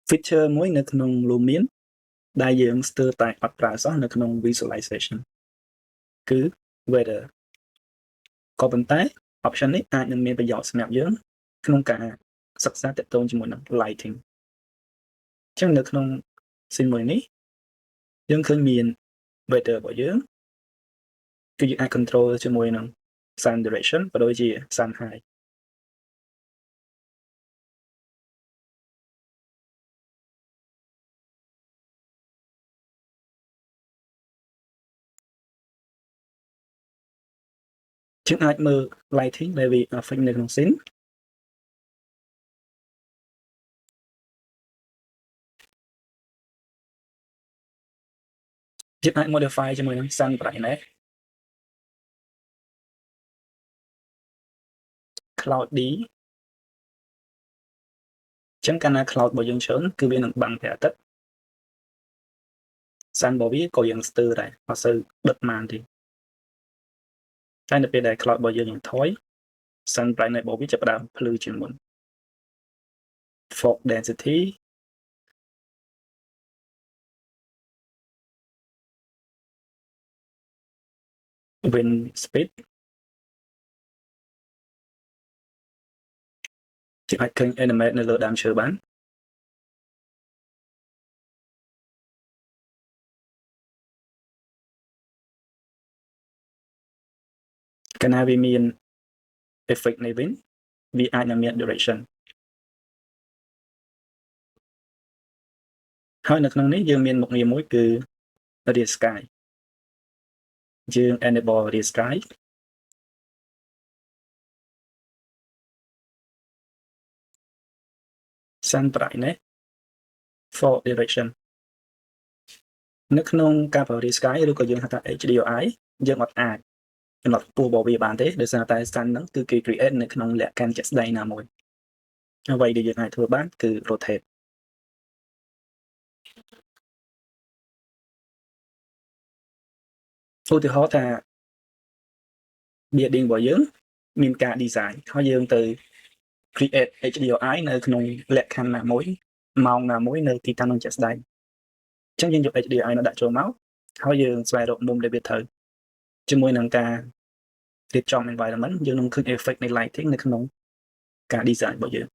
feature មួយនៅក្នុង Lumion ដែលយើងស្ទើរតែអត់ប្រើសោះនៅក្នុង visualization គឺ weather ក៏ប៉ុន្តែ option នេះអាចនឹងមានប្រយោជន៍សម្រាប់យើងក្នុងការសិក្សាទាក់ទងជាមួយនឹង lighting អញ្ចឹងនៅក្នុង scene មួយនេះយើងឃើញមាន weather របស់យើងគឺយើងអាច control ជាមួយនឹង sun direction ក៏ដូចជា sun height យើងអាចមើល lighting ដែលវា affect នៅក្នុង scene យើងអាច modify ជាមួយនឹង sun brightness cloudy អញ្ចឹងកាលណា cloud របស់យើងច្រើនគឺវានឹងបាំងព្រះអាទិត្យ sun របស់វាក៏យ៉ាងស្ទើរដែរអត់សូវដិតប៉ុន្មានទេតែនៅពេលដែល cloud របស់យើងថយ sun brightness របស់វាចាប់ផ្ដើមភ្លឺជាងមុន fog density wind speed ជាអាចឃើញ animate នៅលើដើមឈើបានកាលណាវាមាន effect នៃ wind វាអាចនឹងមាន direction ហើយនៅក្នុងនេះយើងមានមុខងារមួយគឺ rear sky យើង enable rear sky sun brightness for direction នៅក្នុងការប្រើ rear sky ឬក៏យើងហៅថា HDRI យើងអត់អាចកំណត់ខ្ពស់របស់វាបានទេដោយសារតែ sun ហ្នឹងគឺគេ create នៅក្នុងលក្ខខណ្ឌជាក់ស្ដែងណាមួយអ្វីដែលយើងអាចធ្វើបានគឺ rotate ឧទាហរណ៍ថា building របស់យើងមានការ design ហើយយើងទៅ create HDRI នៅក្នុងលក្ខខណ្ឌណាមួយម៉ោងណាមួយនៅទីតាំងនឹងជាក់ស្ដែងអញ្ចឹងយើងយក HDRI នោះដាក់ចូលមកហើយយើងស្វែងរកមុំដែលវាត្រូវជាមួយនឹងការរៀបចំ environment យើងនឹងឃើញ effect នៃ lighting នៅក្នុងការ design របស់យើង